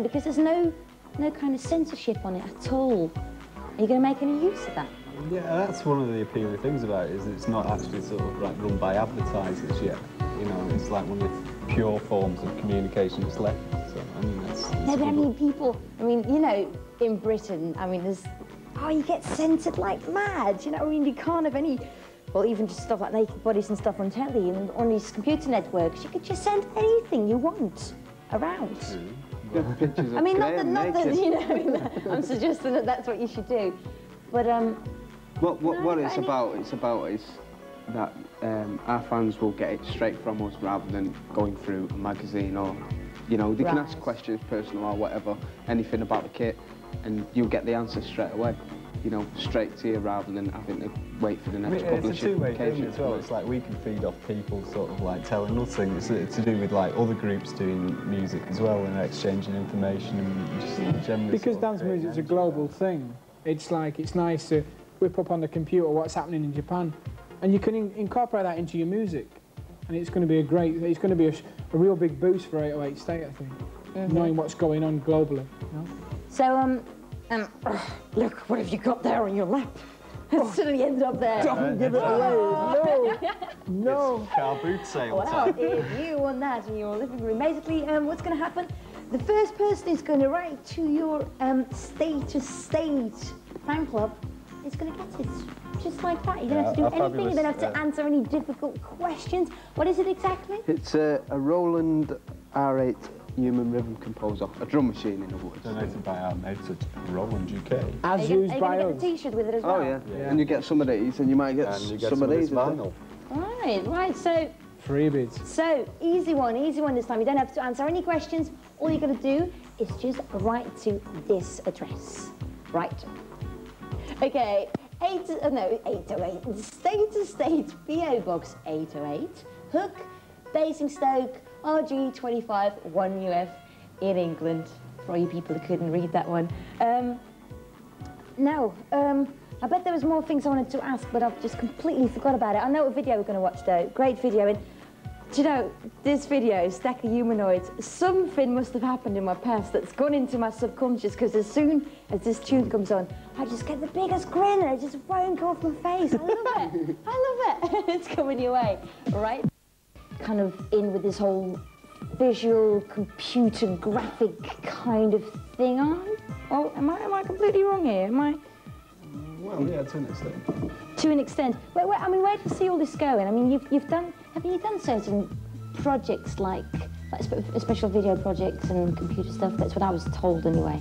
fine, because there's no kind of censorship on it at all. Are you going to make any use of that? Yeah, that's one of the appealing things about it, is it's not actually sort of like run by advertisers yet. You know, it's like one of the pure forms of communication that's left. So, I mean, that's No, but I mean, people, I mean, you know, in Britain, I mean, there's, oh, you get censored like mad, you know, I mean, you can't have any, well, even just stuff like naked bodies and stuff on telly and on these computer networks, you could just send anything you want around. I mean, not that, you know, I'm suggesting that that's what you should do, but, What it's about is that our fans will get it straight from us rather than going through a magazine or, you know, they can ask questions, personal or whatever, anything about the kit, and you'll get the answer straight away, you know, straight to you rather than having to wait for the next publishing. It's a two-way thing as well. It's like we can feed off people sort of like telling us things. It's to do with like other groups doing music as well and exchanging information and just generally. Because dance music's a global thing. It's like, it's nice to whip up on the computer what's happening in Japan, and you can incorporate that into your music, and it's going to be it's going to be a real big boost for 808 State, I think, knowing what's going on globally. You know? So, look, what have you got there on your lap? It suddenly ended up there. Don't give it away, no. It's car boot sale Well, time. if you want that in your living room, basically, what's going to happen? The first person who's going to write to your state fan club is going to get it. Just like that. You don't have to do anything. You don't have to answer any difficult questions. What is it exactly? It's a Roland R8 human rhythm composer, a drum machine in other words. Donated by our mates at Roland UK. As used by us. Are you going to get a T-shirt with it as well? Oh yeah. And you get some of these, and you might get some of these vinyl. Right, so... Freebies. So, easy one this time. You don't have to answer any questions. All you've got to do is just write to this address. Right. Okay, 808, State to State, PO Box 808, Hook, Basingstoke, RG25 1UF in England. For all you people who couldn't read that one. I bet there was more things I wanted to ask, but I've just completely forgot about it. I know what video we're going to watch though. Great video. And do you know, this video, Stack of Humanoids, something must have happened in my past that's gone into my subconscious, because as soon as this tune comes on, I just get the biggest grin and it just won't go off my face. I love it. I love it. It's coming your way, right? Kind of in with this whole visual, computer graphic kind of thing on. Oh, am I completely wrong here? Am I? Well, yeah, to an extent. To an extent. I mean, where do you see all this going? I mean, have you done certain projects like special video projects and computer stuff? That's what I was told anyway.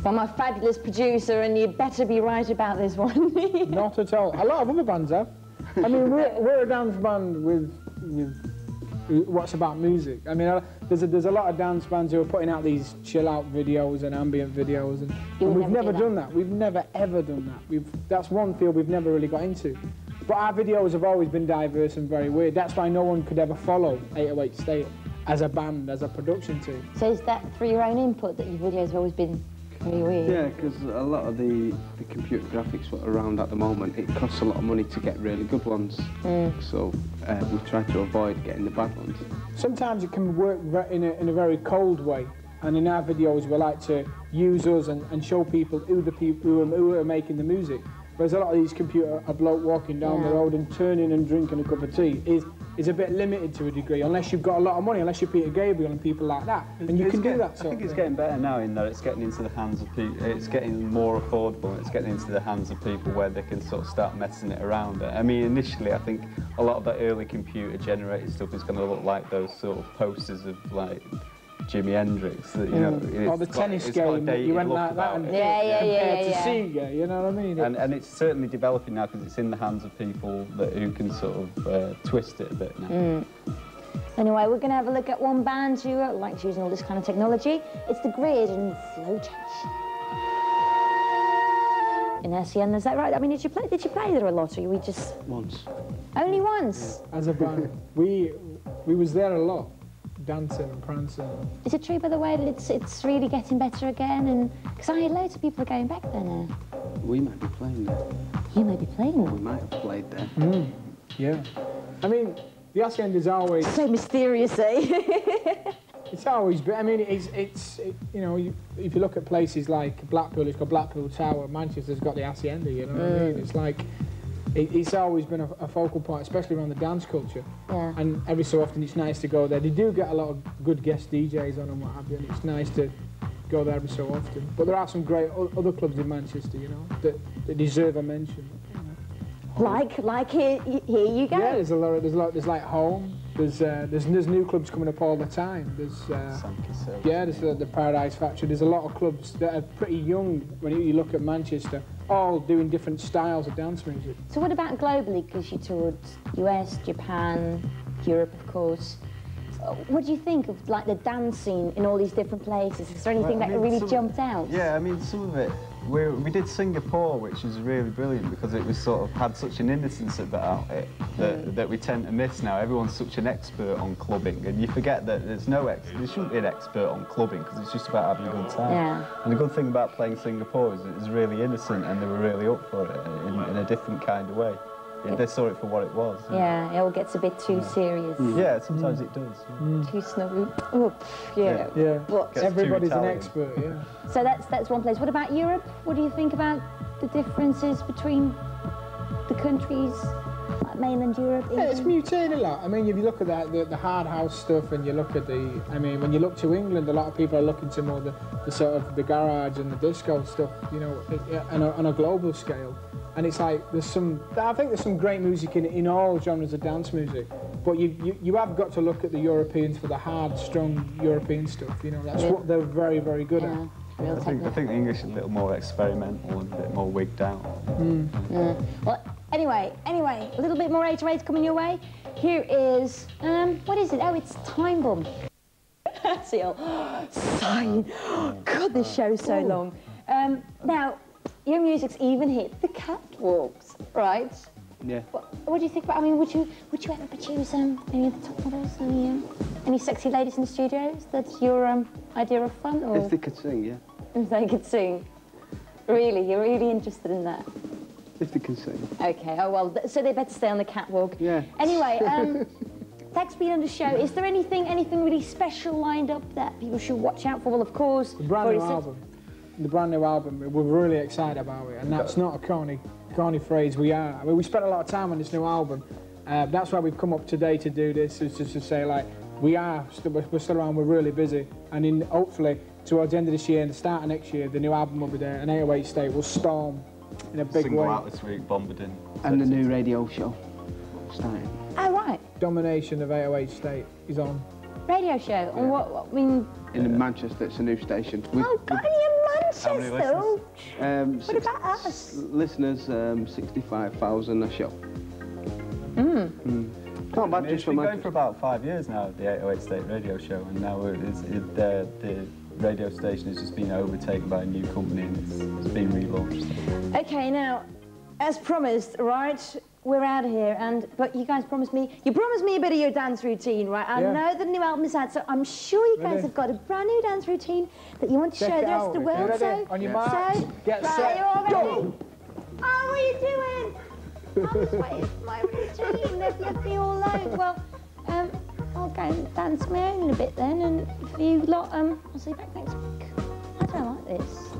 By my fabulous producer, and you'd better be right about this one. Not at all. A lot of other bands have. I mean, we're a dance band with what's about music. I mean, there's a lot of dance bands who are putting out these chill-out videos and ambient videos, and we've never done that. We've never, ever done that. That's one field we've never really got into. But our videos have always been diverse and very weird. That's why no one could ever follow 808 State as a band, as a production team. So is that through your own input that your videos have always been very weird? Yeah, because a lot of the computer graphics that are around at the moment, it costs a lot of money to get really good ones. So we try to avoid getting the bad ones. Sometimes it can work in a very cold way. And in our videos, we like to use us and show people who are making the music. Whereas a lot of these a bloke walking down the road and turning and drinking a cup of tea is a bit limited to a degree, unless you've got a lot of money, unless you're Peter Gabriel and people like that, and you can do that. I think it's getting better now in that it's getting into the hands of people. It's getting more affordable. It's getting into the hands of people where they can sort of start messing it around. I mean, initially, I think a lot of that early computer-generated stuff is going to look like those sort of posters of like Jimi Hendrix, you know. Or the tennis game, you went like that and compared to Sega, you know what I mean? And it's certainly developing now because it's in the hands of people who can sort of twist it a bit now. Anyway, we're going to have a look at one band who likes using all this kind of technology. It's The Grid and Flotation. In SEN, is that right? I mean, did you play there a lot, or we just... Once. Only once? As a band, we was there a lot. Dancing and prancing. Is it true, by the way, that it's really getting better again? And because I hear loads of people are going back there now. We might be playing there. You may be playing there. We might have played there. Yeah. I mean, the End is always... So mysterious, eh? It's always been. I mean, you know, if you look at places like Blackpool, it's got Blackpool Tower. Manchester's got the Hacienda. You know what I mean? It's like it's always been a focal point, especially around the dance culture. Yeah. And every so often, it's nice to go there. They do get a lot of good guest DJs on and what have you, and it's nice to go there every so often. But there are some great other clubs in Manchester, you know, that deserve a mention. Like here you go. Yeah, there's a lot. There's like Home. There's new clubs coming up all the time. There's the Paradise Factory. There's a lot of clubs that are pretty young when you look at Manchester, all doing different styles of dance music. So what about globally? Because you toured US, Japan, Europe, of course. So what do you think of like the dance scene in all these different places? Is there anything that really jumped out? Yeah, I mean, some of it. We did Singapore, which was really brilliant because it was sort of had such an innocence about it that we tend to miss now. Everyone's such an expert on clubbing, and you forget that there shouldn't be an expert on clubbing because it's just about having a good time. Yeah. And the good thing about playing Singapore is it was really innocent, and they were really up for it in a different kind of way. They saw it for what it was. Yeah, it all gets a bit too serious. Yeah, sometimes it does. Too snobby. Oh, yeah. What? Everybody's an expert, yeah. So that's one place. What about Europe? What do you think about the differences between the countries, like mainland Europe? Yeah, it's mutated a lot. I mean, if you look at the hard house stuff, and you look at when you look to England, a lot of people are looking to more the sort of the garage and the disco stuff, you know, on a global scale. And it's like I think there's some great music in all genres of dance music, but you have got to look at the Europeans for the hard, strong European stuff. You know, that's what they're very, very good at. I think the English are a little more experimental and a bit more wigged out. Well, anyway, a little bit more 808 coming your way. Here is what is it? Oh, it's Time Bomb. Seal. Sign. God, this show's so long. Now. Your music's even hit the catwalks, right? Yeah. What do you think about? I mean, would you ever produce any of the top models, any sexy ladies in the studio? Is that your idea of fun? Or? If they could sing, yeah. If they could sing, really, you're really interested in that? If they can sing. Okay. Oh well, so they better stay on the catwalk. Yeah. Anyway, thanks for being on the show. Is there anything really special lined up that people should watch out for? Well, of course. The brand new album. The brand new album, we're really excited about it, and that's not a corny phrase. We are. I mean, we spent a lot of time on this new album. That's why we've come up today to do this, is just to say, like, we're still around, we're really busy, and hopefully towards the end of this year and the start of next year, the new album will be there, and 808 State will storm in a big Single way. out this week, Bombardin. And the new radio show starting. Oh right. Domination of 808 State is on. Radio show. And what I mean. In Manchester, it's a new station. Oh God, in Manchester. What about us? Listeners, 65,000 a show. Not bad, just It's for been Manchester. going for about 5 years now, the 808 State radio show, and now the radio station has just been overtaken by a new company, and it's been relaunched. Okay, now, as promised, right, we're out of here, but you guys promised me a bit of your dance routine, right? I know the new album is out, so I'm sure you guys have got a brand new dance routine that you want to show the rest of the world. So, on your marks, get set, you're all ready? go! Oh, what are you doing? I'm just waiting for my routine. They've left me all alone. Well, I'll go and dance my own in a bit then, and if you lot, I'll see you back next week. I don't like this.